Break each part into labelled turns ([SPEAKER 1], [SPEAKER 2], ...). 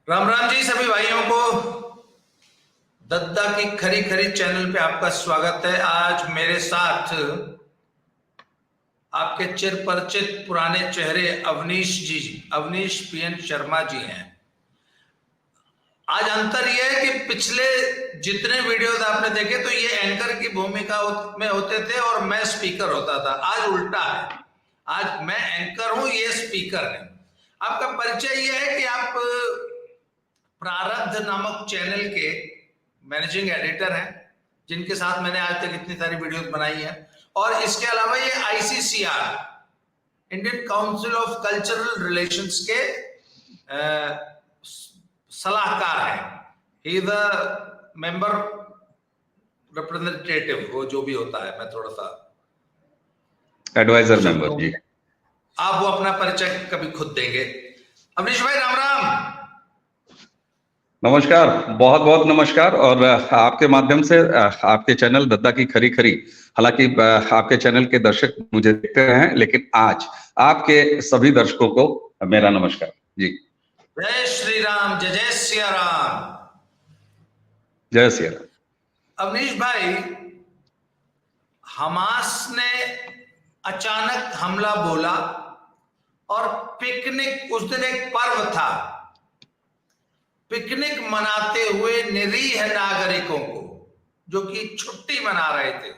[SPEAKER 1] राम राम जी सभी भाइयों को। दद्दा की खरी खरी चैनल पे आपका स्वागत है। आज मेरे साथ आपके चिर परिचित पुराने चेहरे अवनीश पीएन शर्मा जी हैं। आज अंतर यह है कि पिछले जितने वीडियोस आपने देखे तो ये एंकर की भूमिका में होते थे और मैं स्पीकर होता था। आज उल्टा है, आज मैं एंकर हूं, ये स्पीकर है। आपका परिचय यह है कि आप प्रारब्ध नामक चैनल के मैनेजिंग एडिटर हैं, जिनके साथ मैंने आज तक इतनी सारी वीडियोस बनाई हैं। और इसके अलावा ये ICCR Indian council of cultural relations के सलाहकार हैं। He is a member representative, वो जो भी होता है, मैं थोड़ा सा
[SPEAKER 2] एडवाइजर मेंबर जी।
[SPEAKER 1] आप वो अपना परिचय कभी खुद देंगे। अवनीश भाई राम राम।
[SPEAKER 2] नमस्कार, बहुत बहुत नमस्कार। और आपके माध्यम से आपके चैनल दद्दा की खरी खरी, हालांकि आपके चैनल के दर्शक मुझे देखते रहे हैं, लेकिन आज आपके सभी दर्शकों को मेरा नमस्कार जी।
[SPEAKER 1] जय श्री राम, जय जय सिया राम।
[SPEAKER 2] जय सिया राम।
[SPEAKER 1] अवनीश भाई, हमास ने अचानक हमला बोला और पिकनिक, उस दिन एक पर्व था, पिकनिक मनाते हुए निरीह नागरिकों को जो कि छुट्टी मना रहे थे,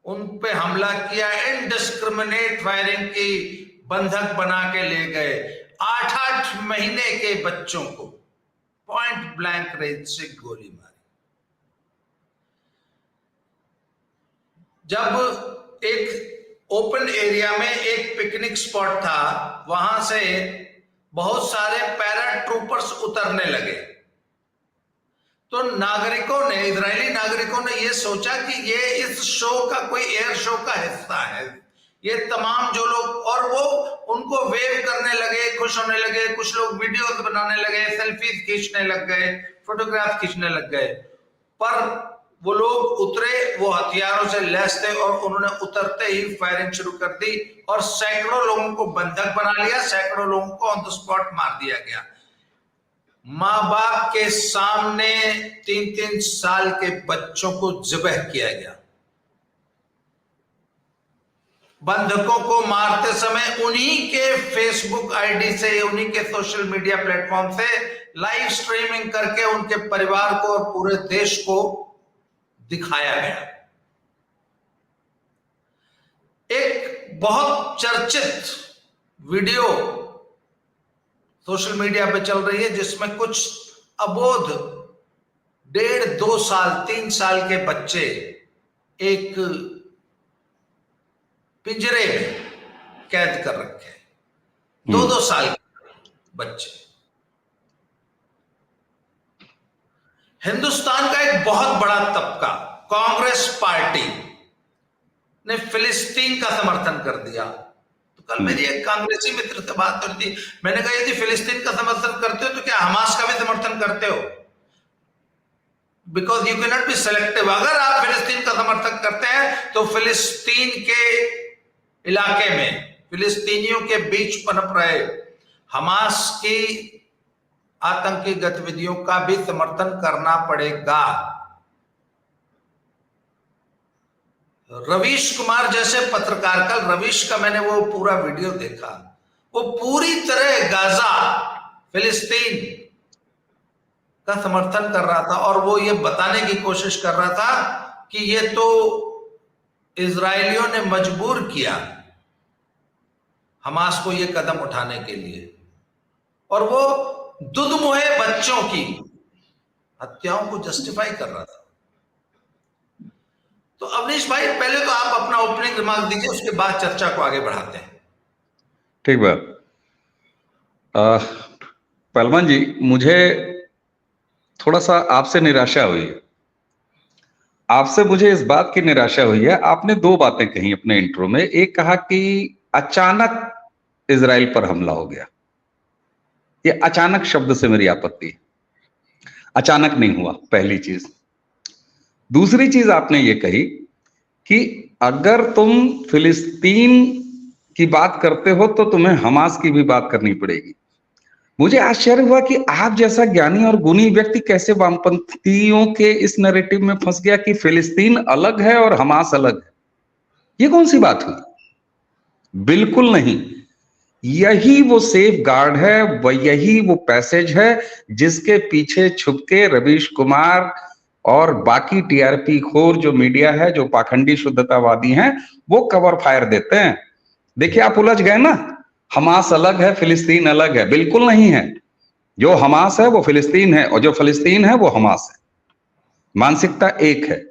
[SPEAKER 1] उन पे हमला किया। इनडिस्क्रिमिनेट फायरिंग की बंधक बना के ले गए 8-8 महीने के बच्चों को, पॉइंट ब्लैंक रेंज से गोली मारी। जब एक ओपन एरिया में एक पिकनिक स्पॉट था, वहां से बहुत सारे पैरा ट्रूपर्स उतरने लगे, तो नागरिकों ने, इजरायली नागरिकों ने यह सोचा कि ये इस शो का कोई एयर शो का हिस्सा है। ये तमाम जो लोग, और वो उनको वेव करने लगे, खुश होने लगे, कुछ लोग वीडियोस बनाने लगे, सेल्फीज खींचने लग गए, फोटोग्राफ खींचने लग गए। पर वो लोग उतरे, वो हथियारों से लैस थे और उन्होंने उतरते ही फायरिंग शुरू कर दी और सैकड़ों लोगों को बंधक बना लिया, सैकड़ों लोगों को ऑन द स्पॉट मार दिया गया। माँ बाप के सामने 3-3 साल के बच्चों को ज़िबह किया गया। बंधकों को मारते समय उन्हीं के फेसबुक आईडी से, उन्हीं के सोशल मीडिया प्लेटफॉर्म से लाइव स्ट्रीमिंग करके उनके परिवार को और पूरे देश को दिखाया गया। एक बहुत चर्चित वीडियो सोशल मीडिया पे चल रही है, जिसमें कुछ अबोध 1.5-2 साल 3 साल के बच्चे एक पिंजरे में कैद कर रखे हैं। 2-2 साल के बच्चे। हिंदुस्तान का एक बहुत बड़ा तबका, कांग्रेस पार्टी ने फिलिस्तीन का समर्थन कर दिया। तो कल मेरी एक कांग्रेसी मित्र से बात हो रही थी, मैंने कहा यदि फिलिस्तीन का समर्थन करते हो तो क्या हमास का भी समर्थन करते हो? Because you can not be selective. अगर आप फिलिस्तीन का समर्थन करते हैं तो फिलिस्तीन के इलाके में, फिलिस्तीनियों के बीच पनप रहे हमास की आतंकी गतिविधियों का भी समर्थन करना पड़ेगा। रवीश कुमार जैसे पत्रकार, कल रवीश का मैंने वो पूरा वीडियो देखा, वो पूरी तरह गाजा, फिलिस्तीन का समर्थन कर रहा था और वो ये बताने की कोशिश कर रहा था कि ये तो इजरायलियों ने मजबूर किया हमास को ये कदम उठाने के लिए, और वो दुधमुहे बच्चों की हत्याओं को जस्टिफाई कर रहा था। तो अवनीश भाई, पहले तो आप अपना ओपनिंग रिमार्क दीजिए, उसके बाद चर्चा को आगे बढ़ाते हैं।
[SPEAKER 2] ठीक बात। पहलवान जी, मुझे थोड़ा सा आपसे निराशा हुई है। आपसे मुझे इस बात की निराशा हुई है, आपने 2 बातें कही अपने इंट्रो में। एक कहा कि अचानक इजराइल पर हमला हो गया। ये अचानक शब्द से मेरी आपत्ति है। अचानक नहीं हुआ, पहली चीज। दूसरी चीज आपने ये कही कि अगर तुम फिलिस्तीन की बात करते हो तो तुम्हें हमास की भी बात करनी पड़ेगी। मुझे आश्चर्य हुआ कि आप जैसा ज्ञानी और गुणी व्यक्ति कैसे वामपंथियों के इस नैरेटिव में फंस गया कि फिलिस्तीन अलग है और हमास अलग है। ये कौन सी बात हुई? बिल्कुल नहीं। यही वो सेफ गार्ड है, यही वो पैसेज है जिसके पीछे छुपके रवीश कुमार और बाकी टीआरपी खोर जो मीडिया है, जो पाखंडी शुद्धतावादी हैं, वो कवर फायर देते हैं। देखिए, आप उलझ गए ना, हमास अलग है, फिलिस्तीन अलग है। बिल्कुल नहीं है। जो हमास है वो फिलिस्तीन है, और जो फिलिस्तीन है वो हमास है। मानसिकता एक है।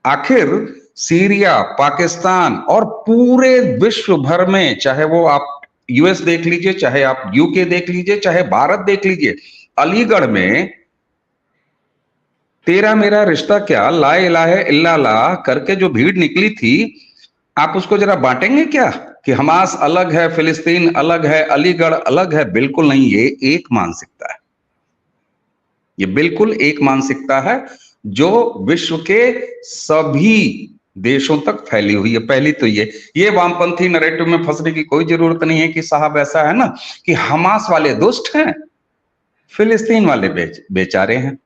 [SPEAKER 2] आखिर सीरिया, पाकिस्तान और पूरे विश्व भर में, चाहे वो आप यूएस देख लीजिए, चाहे आप यूके देख लीजिए, चाहे भारत देख लीजिए, अलीगढ़ में तेरा मेरा रिश्ता क्या, ला इलाहा इल्लल्लाह करके जो भीड़ निकली थी, आप उसको जरा बांटेंगे क्या कि हमास अलग है, फिलिस्तीन अलग है, अलीगढ़ अलग है? बिल्कुल नहीं। ये एक मानसिकता है। ये बिल्कुल एक मानसिकता है जो विश्व के सभी देशों तक फैली हुई है। पहली तो ये वामपंथी नैरेटिव में फंसने की कोई जरूरत नहीं है कि साहब ऐसा है ना कि हमास वाले दुष्ट हैं, फिलिस्तीन वाले बेचारे हैं।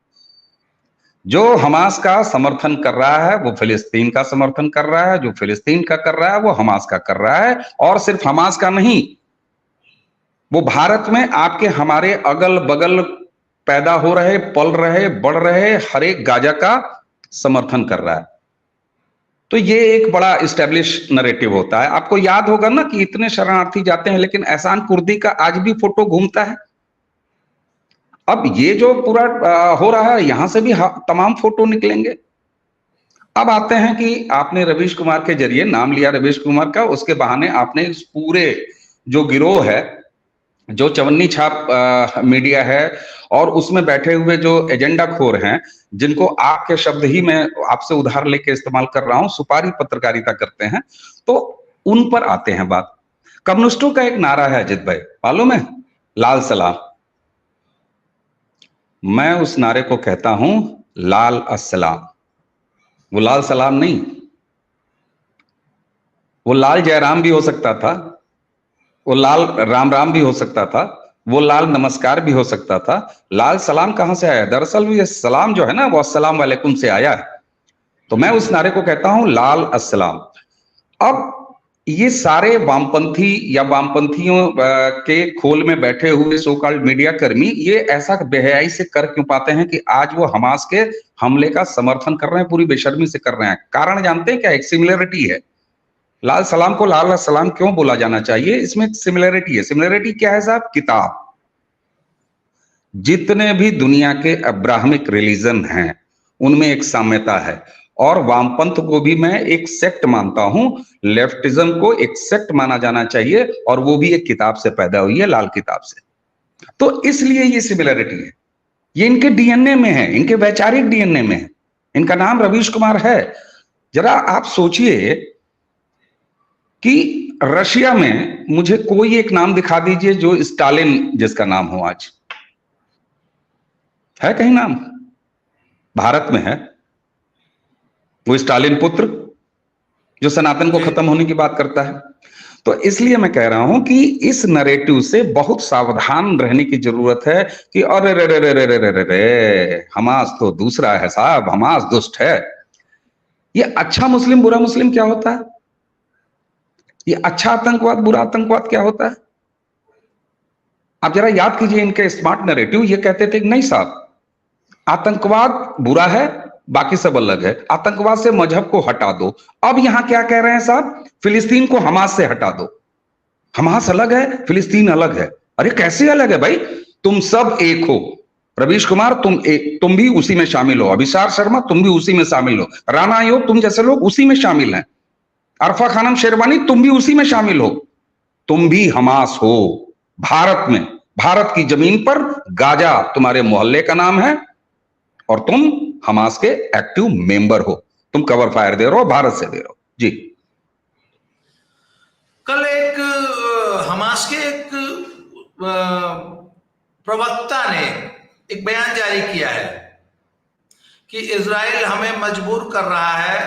[SPEAKER 2] जो हमास का समर्थन कर रहा है वो फिलिस्तीन का समर्थन कर रहा है, जो फिलिस्तीन का कर रहा है वो हमास का कर रहा है। और सिर्फ हमास का नहीं, वो भारत में आपके हमारे अगल बगल पैदा हो रहे, पल रहे, बढ़ रहे हर एक गाजा का समर्थन कर रहा है। तो ये एक बड़ा इस्टेब्लिश नैरेटिव होता है। आपको याद होगा ना कि इतने शरणार्थी जाते हैं, लेकिन एहसान कुर्दी का आज भी फोटो घूमता है। अब ये जो पूरा हो रहा है, यहां से भी तमाम फोटो निकलेंगे। अब आते हैं कि आपने रवीश कुमार के जरिए नाम लिया रवीश कुमार का, उसके बहाने आपने इस पूरे जो गिरोह है, जो चवन्नी छाप मीडिया है, और उसमें बैठे हुए जो एजेंडा खोर हैं, जिनको आपके शब्द ही मैं आपसे उधार लेके इस्तेमाल कर रहा हूं, सुपारी पत्रकारिता करते हैं, तो उन पर आते हैं बात। कम्युनिस्टों का एक नारा है अजित भाई, मालूम है? लाल सलाम। मैं उस नारे को कहता हूं लाल अस्सलाम। वो लाल सलाम नहीं, वो लाल जयराम भी हो सकता था, वो लाल राम राम भी हो सकता था, वो लाल नमस्कार भी हो सकता था। लाल सलाम कहां से आया? दरअसल ये सलाम जो है ना, वो अस्सलाम वालेकुम से आया है। तो मैं उस नारे को कहता हूं लाल अस्सलाम। अब ये सारे वामपंथी या वामपंथियों के खोल में बैठे हुए सो कॉल्ड मीडिया कर्मी ये ऐसा बेहयाई से कर क्यों पाते हैं कि आज वो हमास के हमले का समर्थन कर रहे हैं, पूरी बेशर्मी से कर रहे हैं? कारण जानते हैं क्या? एक सिमिलरिटी है। लाल सलाम को लाल सलाम क्यों बोला जाना चाहिए? इसमें एक सिमिलरिटी है। सिमिलरिटी क्या है साहब? किताब। जितने भी दुनिया के अब्राहमिक रिलीजन हैं उनमें एक साम्यता है, और वामपंथ को भी मैं एक सेक्ट मानता हूं। लेफ्टिज्म को एक सेक्ट माना जाना चाहिए, और वो भी एक किताब से पैदा हुई है, लाल किताब से। तो इसलिए ये सिमिलरिटी है, ये इनके डीएनए में है, इनके वैचारिक डीएनए में है। इनका नाम रवीश कुमार है। जरा आप सोचिए कि रशिया में मुझे कोई एक नाम दिखा दीजिए जो स्टालिन जिसका नाम हो। आज है कहीं नाम? भारत में है वो स्टालिन पुत्र जो सनातन को खत्म होने की बात करता है। तो इसलिए मैं कह रहा हूं कि इस नैरेटिव से बहुत सावधान रहने की जरूरत है कि अरे रे रे रे रे रे रे रे, हमास तो दूसरा है साहब, हमास दुष्ट है। ये अच्छा मुस्लिम बुरा मुस्लिम क्या होता है? ये अच्छा आतंकवाद बुरा आतंकवाद क्या होता है? आप जरा याद कीजिए इनके स्मार्ट नैरेटिव। ये कहते थे नहीं साहब, आतंकवाद बुरा है, बाकी सब अलग है, आतंकवाद से मजहब को हटा दो। अब यहां क्या कह रहे हैं साहब? फिलिस्तीन को हमास से हटा दो। हमास अलग है, फिलिस्तीन अलग है। अरे कैसे अलग है भाई? तुम सब एक हो। रवीश कुमार तुम भी उसी में शामिल हो, अभिसार शर्मा तुम भी उसी में शामिल हो, राणा आयोग तुम जैसे लोग उसी में शामिल हैं, अरफा खानम शेरवानी तुम भी उसी में शामिल हो। तुम भी हमास हो। भारत में, भारत की जमीन पर गाजा तुम्हारे मोहल्ले का नाम है, और तुम हमास के एक्टिव मेंबर हो। तुम कवर फायर दे रहे हो, भारत से दे रहे हो। जी।
[SPEAKER 1] कल एक हमास के एक प्रवक्ता ने एक बयान जारी किया है कि इजराइल हमें मजबूर कर रहा है,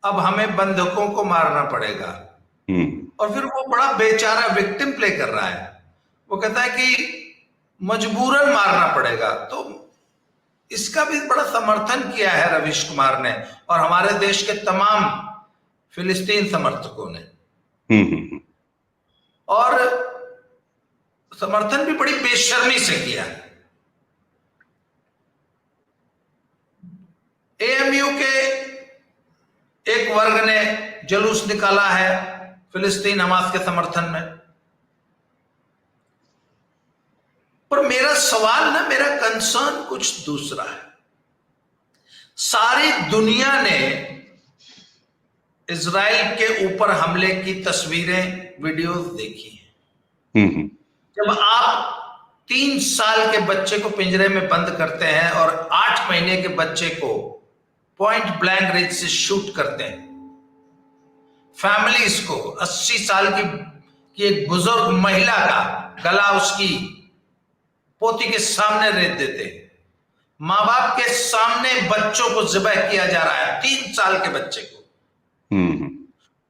[SPEAKER 1] अब हमें बंधकों को मारना पड़ेगा। और फिर वो बड़ा बेचारा विक्टिम प्ले कर रहा है। वो कहता है कि मजबूरन मारना पड़ेगा। तो इसका भी बड़ा समर्थन किया है रवीश कुमार ने और हमारे देश के तमाम फिलिस्तीन समर्थकों ने। और समर्थन भी बड़ी बेशर्मी से किया। एएमयू के एक वर्ग ने जुलूस निकाला है फिलिस्तीन हमास के समर्थन में। पर मेरा सवाल ना, मेरा कंसर्न कुछ दूसरा है। सारी दुनिया ने इजराइल के ऊपर हमले की तस्वीरें, वीडियोस देखी हैं। जब आप 3 साल के बच्चे को पिंजरे में बंद करते हैं और 8 महीने के बच्चे को पॉइंट ब्लैंक रेंज से शूट करते हैं, फैमिलीज को 80 साल की एक बुजुर्ग महिला का गला उसकी पोती के सामने रेत देते, मां बाप के सामने बच्चों को ज़िबह किया जा रहा है, 3 साल के बच्चे को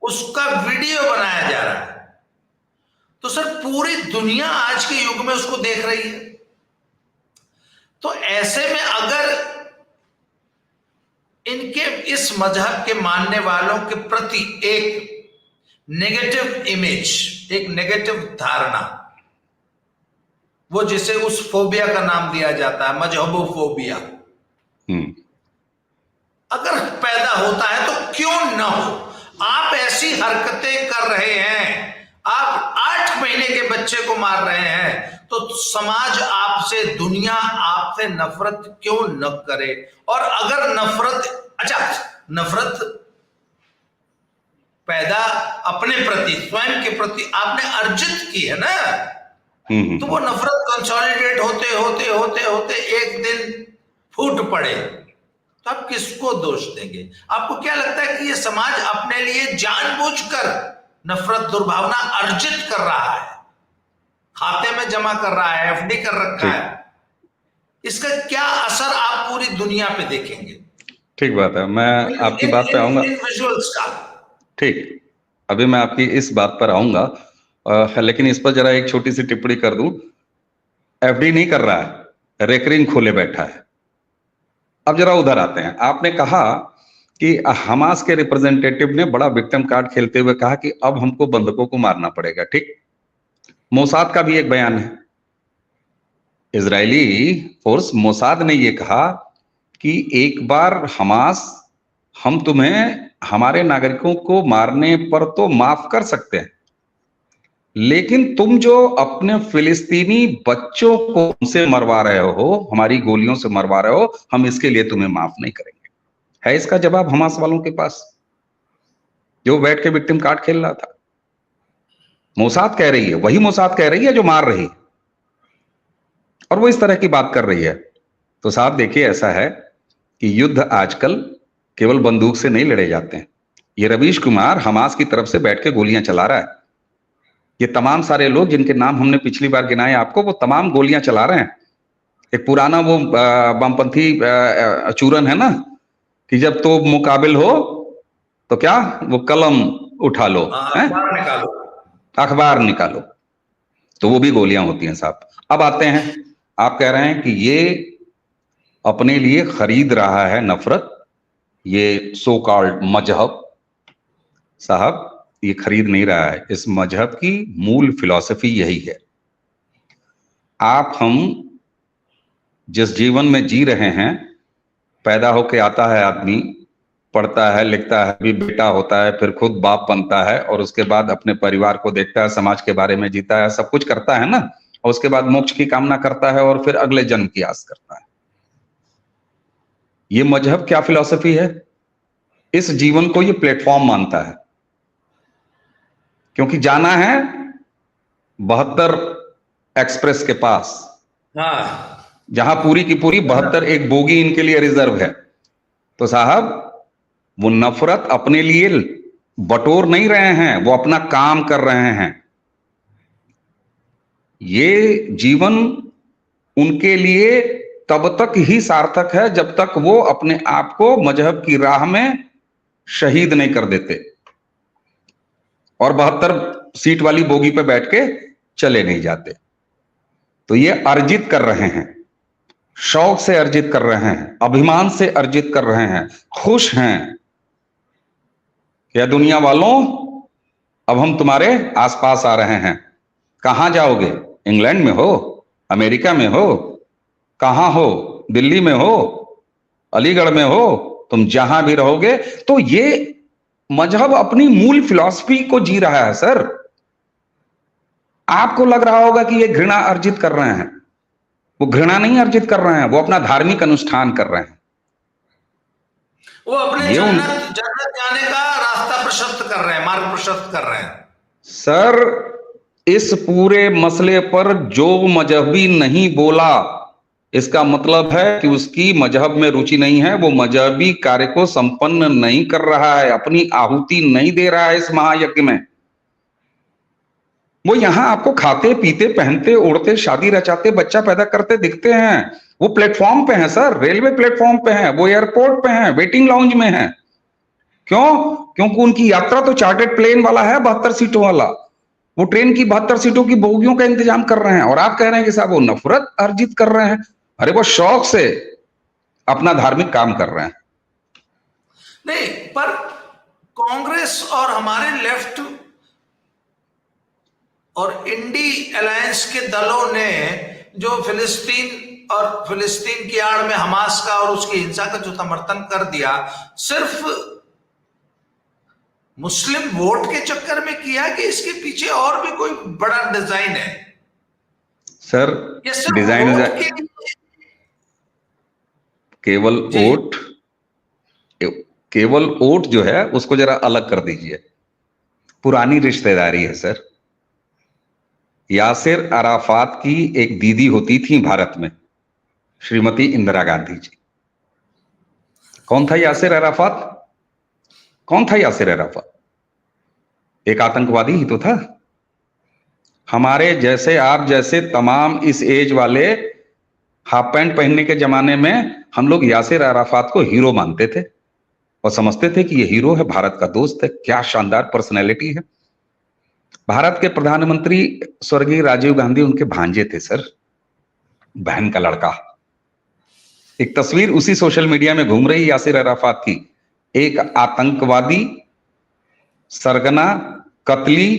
[SPEAKER 1] उसका वीडियो बनाया जा रहा है। तो सर पूरी दुनिया आज के युग में उसको देख रही है। तो ऐसे में अगर इनके इस मजहब के मानने वालों के प्रति एक नेगेटिव इमेज, एक नेगेटिव धारणा, वो जिसे उस फोबिया का नाम दिया जाता है, मजहबोफोबिया, अगर पैदा होता है तो क्यों ना हो। आप ऐसी हरकतें कर रहे हैं, आप 8 महीने के बच्चे को मार रहे हैं, तो समाज आपसे, दुनिया आपसे नफरत क्यों न करे। और अगर नफरत पैदा अपने प्रति, स्वयं के प्रति आपने अर्जित की है ना, तो वो नफरत कंसोलिडेट होते होते होते होते एक दिन फूट पड़े, तो आप किसको दोष देंगे। आपको क्या लगता है कि ये समाज अपने लिए जानबूझकर नफरत, दुर्भावना अर्जित कर रहा है, खाते में जमा कर रहा है, एफडी कर रखा है? इसका क्या असर आप पूरी दुनिया पे देखेंगे?
[SPEAKER 2] ठीक बात है, मैं आपकी बात पे आऊंगा।
[SPEAKER 1] विजुअल्स का
[SPEAKER 2] ठीक, अभी मैं आपकी इस बात पर आऊंगा, लेकिन इस पर जरा एक छोटी सी टिप्पणी कर दूं। एफडी नहीं कर रहा है, रेकरिंग खोले बैठा है। अब जरा उधर आते हैं। आपने कहा कि हमास के रिप्रेजेंटेटिव ने बड़ा विक्टिम कार्ड खेलते हुए कहा कि अब हमको बंधकों को मारना पड़ेगा। ठीक, मोसाद का भी एक बयान है, इजरायली फोर्स मोसाद ने यह कहा कि एक बार हमास, हम तुम्हें हमारे नागरिकों को मारने पर तो माफ कर सकते हैं, लेकिन तुम जो अपने फिलिस्तीनी बच्चों को हमसे मरवा रहे हो, हमारी गोलियों से मरवा रहे हो, हम इसके लिए तुम्हें माफ नहीं करेंगे। है इसका जवाब हमास वालों के पास, जो बैठ के विक्टिम कार्ड खेल रहा था। मोसाद कह रही है, वही मोसाद कह रही है जो मार रही, और वो इस तरह की बात कर रही है। तो साहब देखिए, ऐसा है कि युद्ध आजकल केवल बंदूक से नहीं लड़े जाते हैं। ये रवीश कुमार हमास की तरफ से बैठ के गोलियां चला रहा है। ये तमाम सारे लोग जिनके नाम हमने पिछली बार गिनाए आपको, वो तमाम गोलियां चला रहे हैं। एक पुराना वो वामपंथी चूरन है ना, कि जब तो मुकाबिल हो तो क्या, वो कलम उठा लो, अखबार निकालो, तो वो भी गोलियां होती हैं साहब। अब आते हैं, आप कह रहे हैं कि ये अपने लिए खरीद रहा है नफरत, ये सो कॉल्ड मजहब। साहब ये खरीद नहीं रहा है, इस मजहब की मूल फिलॉसफी यही है। आप, हम जिस जीवन में जी रहे हैं, पैदा होके आता है आदमी, पढ़ता है, लिखता है, भी बेटा होता है, फिर खुद बाप बनता है, और उसके बाद अपने परिवार को देखता है, समाज के बारे में जीता है, सब कुछ करता है ना, और उसके बाद मोक्ष की कामना करता है और फिर अगले जन्म की आस करता है। ये मजहब क्या फिलॉसफी है? इस जीवन को ये प्लेटफॉर्म मानता है, क्योंकि जाना है 72 एक्सप्रेस के पास, जहां पूरी की पूरी 72 एक बोगी इनके लिए रिजर्व है। तो साहब वो नफरत अपने लिए बटोर नहीं रहे हैं, वो अपना काम कर रहे हैं। ये जीवन उनके लिए तब तक ही सार्थक है जब तक वो अपने आप को मजहब की राह में शहीद नहीं कर देते और 72 सीट वाली बोगी पे बैठ के चले नहीं जाते। तो ये अर्जित कर रहे हैं, शौक से अर्जित कर रहे हैं, अभिमान से अर्जित कर रहे हैं, खुश हैं। क्या दुनिया वालों, अब हम तुम्हारे आसपास आ रहे हैं। कहां जाओगे? इंग्लैंड में हो, अमेरिका में हो, कहां हो? दिल्ली में हो, अलीगढ़ में हो, तुम जहां भी रहोगे। तो ये मजहब अपनी मूल फिलॉसफी को जी रहा है सर। आपको लग रहा होगा कि ये घृणा अर्जित कर रहे हैं, वो घृणा नहीं अर्जित कर रहे हैं, वो अपना धार्मिक अनुष्ठान कर रहे हैं।
[SPEAKER 1] वो अपने
[SPEAKER 2] ये
[SPEAKER 1] जन्नत जाने का रास्ता प्रशस्त कर रहे हैं, मार्ग प्रशस्त कर रहे हैं।
[SPEAKER 2] सर, इस पूरे मसले पर जो मजहबी नहीं बोला, इसका मतलब है कि उसकी मजहब में रुचि नहीं है, वो मजहबी कार्य को संपन्न नहीं कर रहा है, अपनी आहुति नहीं दे रहा है इस महायज्ञ में। वो यहां आपको खाते पीते पहनते उड़ते शादी रचाते बच्चा पैदा करते दिखते हैं। वो प्लेटफॉर्म पे हैं सर, रेलवे प्लेटफॉर्म पे हैं, वो एयरपोर्ट पे हैं, वेटिंग लाउंज में हैं। क्यों? क्योंकि उनकी यात्रा तो चार्टर्ड प्लेन वाला है, 72 सीटों वाला। वो ट्रेन की 72 सीटों की बोगियों का इंतजाम कर रहे हैं, और आप कह रहे हैं कि साहब वो नफरत अर्जित कर रहे हैं। अरे वो शौक से अपना धार्मिक काम कर रहे हैं।
[SPEAKER 1] नहीं, पर कांग्रेस और हमारे लेफ्ट और इंडी अलायंस के दलों ने जो फिलिस्तीन और फिलिस्तीन की आड़ में हमास का और उसकी हिंसा का जो समर्थन कर दिया, सिर्फ मुस्लिम वोट के चक्कर में किया कि इसके पीछे और भी कोई बड़ा डिजाइन है?
[SPEAKER 2] सर,
[SPEAKER 1] ये सिर्फ
[SPEAKER 2] डिजाइन
[SPEAKER 1] वोट के लिए
[SPEAKER 2] केवल वोट जो है उसको जरा अलग कर दीजिए। पुरानी रिश्तेदारी है सर। यासिर अराफात की एक दीदी होती थी भारत में, श्रीमती इंदिरा गांधी जी। कौन था यासिर अराफात? कौन था यासिर अराफात? एक आतंकवादी ही तो था। हमारे जैसे, आप जैसे तमाम इस एज वाले हाफ पैंट पहनने के जमाने में हम लोग यासिर अराफात को हीरो मानते थे और समझते थे कि ये हीरो है, भारत का दोस्त है, क्या शानदार पर्सनैलिटी है। भारत के प्रधानमंत्री स्वर्गीय राजीव गांधी उनके भांजे थे सर, बहन का लड़का। एक तस्वीर उसी सोशल मीडिया में घूम रही यासिर अराफात की, एक आतंकवादी सरगना कतली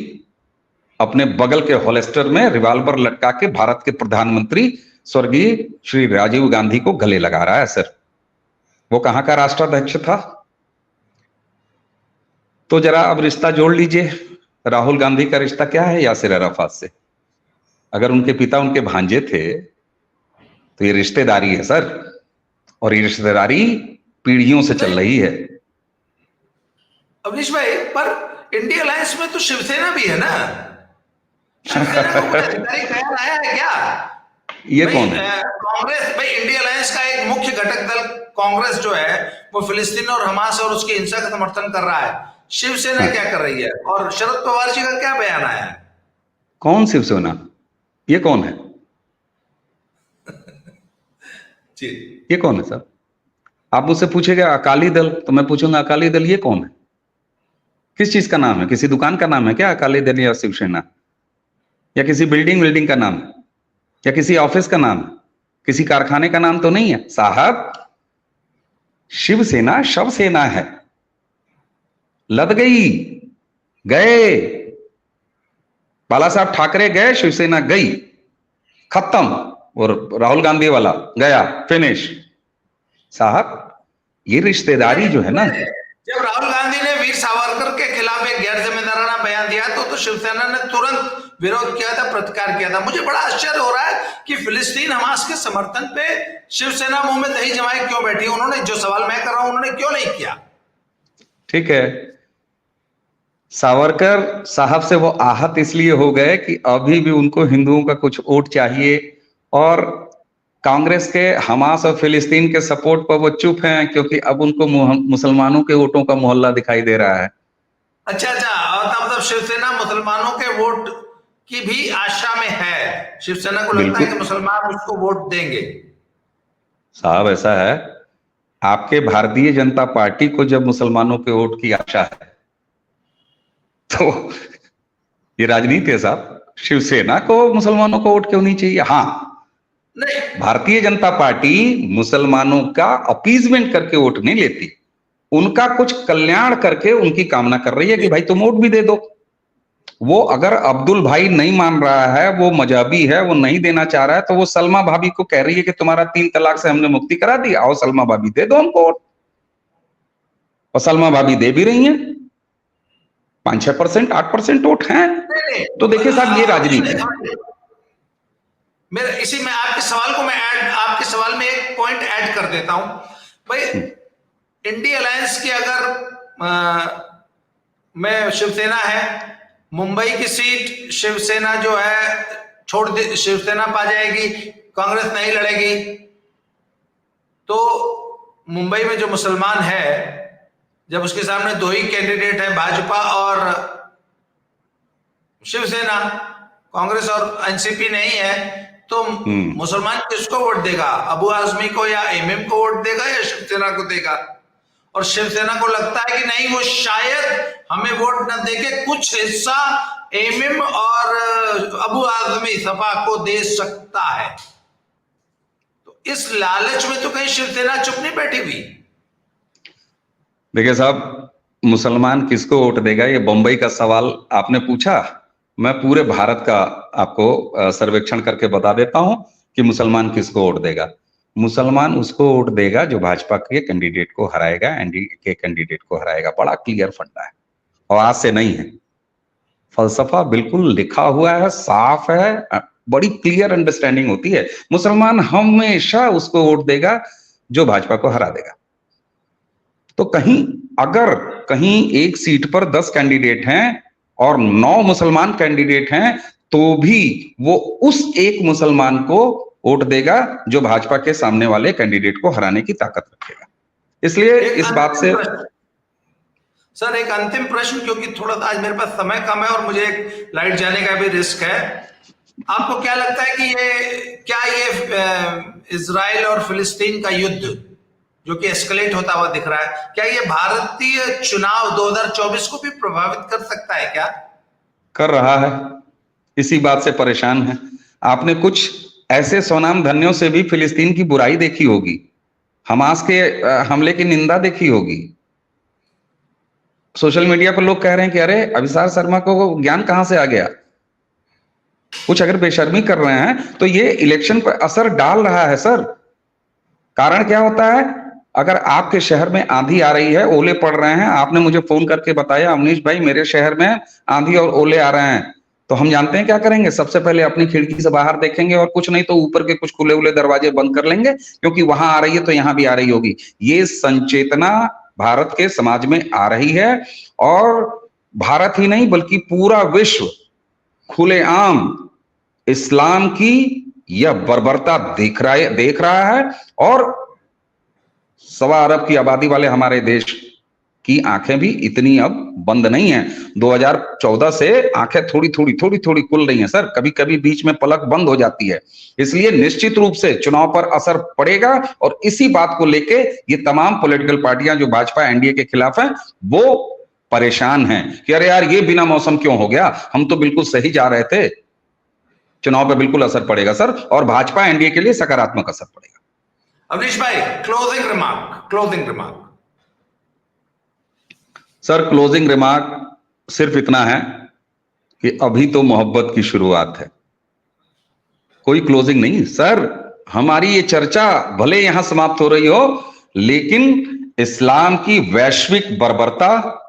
[SPEAKER 2] अपने बगल के होलेस्टर में रिवॉल्वर लटका के भारत के प्रधानमंत्री स्वर्गीय श्री राजीव गांधी को गले लगा रहा है सर। वो कहां का राष्ट्राध्यक्ष था? तो जरा अब रिश्ता जोड़ लीजिए, राहुल गांधी का रिश्ता क्या है यासिर अराफात से? अगर उनके पिता उनके भांजे थे तो ये रिश्तेदारी है सर, और ये रिश्तेदारी पीढ़ियों से चल रही है।
[SPEAKER 1] अवनीश भाई, पर इंडिया अलायंस में तो शिवसेना भी है ना? शिवसेना को कोई अधिकारी कयार आया है क्या?
[SPEAKER 2] ये कौन है?
[SPEAKER 1] कांग्रेस भाई, इंडिया अलायंस का एक मुख्य घटक दल कांग्रेस जो है वो फिलिस्तीन और हमास और उसकी हिंसा का समर्थन कर रहा है। शिवसेना क्या कर रही है? और शरद पवार जी का क्या बयान आया है?
[SPEAKER 2] कौन शिवसेना? ये कौन है
[SPEAKER 1] जी,
[SPEAKER 2] ये कौन है सर? आप मुझसे पूछेगा अकाली दल, तो मैं पूछूंगा अकाली दल ये कौन है? किस चीज का नाम है? किसी दुकान का नाम है क्या अकाली दल या शिवसेना? या किसी बिल्डिंग का नाम है? या किसी ऑफिस का नाम है? किसी कारखाने का नाम तो नहीं है साहब। शिवसेना शव सेना है। लद गई, गए, बाला साहब ठाकरे गए, शिवसेना गई, खत्म। और राहुल गांधी वाला गया, फिनिश। साहब ये रिश्तेदारी जो है ना,
[SPEAKER 1] जब राहुल गांधी ने वीर सावरकर के खिलाफ एक गैर जिम्मेदाराना बयान दिया तो शिवसेना ने तुरंत विरोध किया था, प्रतिकार किया था। मुझे बड़ा आश्चर्य हो रहा है कि फिलिस्तीन हमास के समर्थन पे शिवसेना मुंह में दही जमाए क्यों बैठी? उन्होंने, जो सवाल मैं कर रहा हूं, उन्होंने क्यों नहीं किया? ठीक
[SPEAKER 2] है, सावरकर साहब से वो आहत इसलिए हो गए कि अभी भी उनको हिंदुओं का कुछ वोट चाहिए, और कांग्रेस के हमास और फिलिस्तीन के सपोर्ट पर वो चुप हैं, क्योंकि अब उनको मुसलमानों के वोटों का मोहल्ला दिखाई दे रहा है।
[SPEAKER 1] अच्छा, और मतलब शिवसेना मुसलमानों के वोट की भी आशा में है? शिवसेना को लगता है कि मुसलमान उसको वोट देंगे?
[SPEAKER 2] साहब ऐसा है, आपके भारतीय जनता पार्टी को जब मुसलमानों के वोट की आशा है तो ये राजनीति है साहब। शिवसेना को मुसलमानों को वोट क्यों नहीं चाहिए? हाँ,
[SPEAKER 1] नहीं,
[SPEAKER 2] भारतीय जनता पार्टी मुसलमानों का अपीजमेंट करके वोट नहीं लेती, उनका कुछ कल्याण करके उनकी कामना कर रही है कि भाई तुम वोट भी दे दो। वो अगर अब्दुल भाई नहीं मान रहा है, वो मजहबी है, वो नहीं देना चाह रहा है, तो वो सलमा भाभी को कह रही है कि तुम्हारा 3 तलाक से हमने मुक्ति करा दी, आओ सलमा भाभी दे दो हमको वोट। और सलमा भाभी दे भी रही हैं, 5-6%, 8% वोट हैं।
[SPEAKER 1] नहीं,
[SPEAKER 2] तो देखिए साहब, ये राजनीति है।
[SPEAKER 1] मेरे इसी में आपके सवाल को मैं आपके सवाल में एक पॉइंट ऐड कर देता हूं भाई। इंडी अलायंस की अगर मैं शिवसेना है, मुंबई की सीट शिवसेना जो है छोड़ दे, शिवसेना पा जाएगी, कांग्रेस नहीं लड़ेगी, तो मुंबई में जो मुसलमान है, जब उसके सामने 2 ही कैंडिडेट है, भाजपा और शिवसेना, कांग्रेस और एनसीपी नहीं है, तो मुसलमान किसको वोट देगा? अबू आजमी को या एमएम को वोट देगा या शिवसेना को देगा? और शिवसेना को लगता है कि नहीं, वो शायद हमें वोट न देके कुछ हिस्सा एमएम और अबू आजमी सपा को दे सकता है। तो इस लालच में तो कहीं शिवसेना चुप नहीं बैठी हुई।
[SPEAKER 2] देखिए साहब, मुसलमान किसको वोट देगा, ये बंबई का सवाल आपने पूछा। मैं पूरे भारत का आपको सर्वेक्षण करके बता देता हूं कि मुसलमान किसको वोट देगा। मुसलमान उसको वोट देगा जो भाजपा के कैंडिडेट को हराएगा, एनडीए के कैंडिडेट को हराएगा। बड़ा क्लियर फंडा है और आज से नहीं है, फलसफा बिल्कुल लिखा हुआ है, साफ है, बड़ी क्लियर अंडरस्टैंडिंग होती है। मुसलमान हमेशा उसको वोट देगा जो भाजपा को हरा देगा। तो अगर कहीं एक सीट पर 10 कैंडिडेट हैं और 9 मुसलमान कैंडिडेट हैं, तो भी वो उस एक मुसलमान को वोट देगा जो भाजपा के सामने वाले कैंडिडेट को हराने की ताकत रखेगा। इसलिए इस बात से
[SPEAKER 1] सर एक अंतिम प्रश्न, क्योंकि थोड़ा आज मेरे पास समय कम है और मुझे लाइट जाने का भी रिस्क है। आपको क्या लगता है कि ये इजराइल और फिलिस्तीन का युद्ध जो कि एस्केलेट होता हुआ दिख रहा है, क्या ये भारतीय चुनाव 2024 को भी प्रभावित कर सकता है? क्या
[SPEAKER 2] कर रहा है, इसी बात से परेशान है। आपने कुछ ऐसे स्वनाम धन्यों से भी फिलिस्तीन की बुराई देखी होगी, हमास के हमले की निंदा देखी होगी। सोशल मीडिया पर लोग कह रहे हैं कि अरे अभिसार शर्मा को ज्ञान कहां से आ गया। कुछ अगर बेशर्मी कर रहे हैं तो ये इलेक्शन पर असर डाल रहा है सर। कारण क्या होता है, अगर आपके शहर में आंधी आ रही है, ओले पड़ रहे हैं, आपने मुझे फोन करके बताया अमनीश भाई मेरे शहर में आंधी और ओले आ रहे हैं, तो हम जानते हैं क्या करेंगे, सबसे पहले अपनी खिड़की से बाहर देखेंगे और कुछ नहीं तो ऊपर के कुछ खुले हुए दरवाजे बंद कर लेंगे, क्योंकि वहां आ रही है तो यहां भी आ रही होगी। ये संचेतना भारत के समाज में आ रही है और भारत ही नहीं बल्कि पूरा विश्व खुलेआम इस्लाम की यह बर्बरता देख रहा है। और 1.25 अरब की आबादी वाले हमारे देश की आंखें भी इतनी अब बंद नहीं है। 2014 से आंखें थोड़ी थोड़ी खुल रही हैं सर, कभी कभी बीच में पलक बंद हो जाती है। इसलिए निश्चित रूप से चुनाव पर असर पड़ेगा और इसी बात को लेके ये तमाम पॉलिटिकल पार्टियां जो भाजपा एनडीए के खिलाफ हैं वो परेशान हैं कि अरे यार ये बिना मौसम क्यों हो गया, हम तो बिल्कुल सही जा रहे थे। चुनाव पे बिल्कुल असर पड़ेगा सर और भाजपा एनडीए के लिए सकारात्मक असर पड़ेगा।
[SPEAKER 1] अमरीश भाई closing remark.
[SPEAKER 2] Sir closing remark सिर्फ इतना है कि अभी तो मोहब्बत की शुरुआत है, कोई क्लोजिंग नहीं सर। हमारी ये चर्चा भले यहां समाप्त हो रही हो, लेकिन इस्लाम की वैश्विक बर्बरता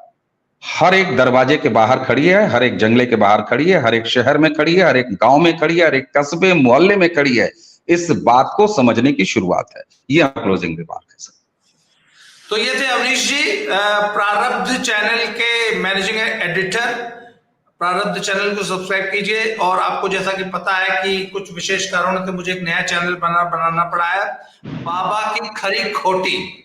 [SPEAKER 2] हर एक दरवाजे के बाहर खड़ी है, हर एक जंगले के बाहर खड़ी है, हर एक शहर में खड़ी है, हर एक गांव में खड़ी है, हर एक कस्बे मोहल्ले में खड़ी है। इस बात को समझने की शुरुआत है। यह क्लोजिंग रिमार्क है सर।
[SPEAKER 1] तो ये थे अमनीश जी, प्रारब्ध चैनल के मैनेजिंग एडिटर। प्रारब्ध चैनल को सब्सक्राइब कीजिए और आपको जैसा कि पता है कि कुछ विशेष कारणों से मुझे एक नया चैनल बनाना पड़ा है, बाबा की खरी खोटी।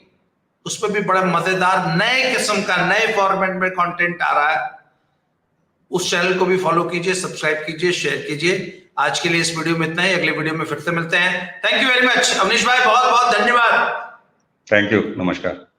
[SPEAKER 1] उस पर भी बड़ा मजेदार नए किस्म का नए फॉर्मेट में कंटेंट आ रहा है। उस चैनल को भी फॉलो कीजिए, सब्सक्राइब कीजिए, शेयर कीजिए। आज के लिए इस वीडियो में इतना ही, अगले वीडियो में फिर से मिलते हैं। Thank you very much Amnish भाई, बहुत बहुत धन्यवाद।
[SPEAKER 2] थैंक यू, नमस्कार।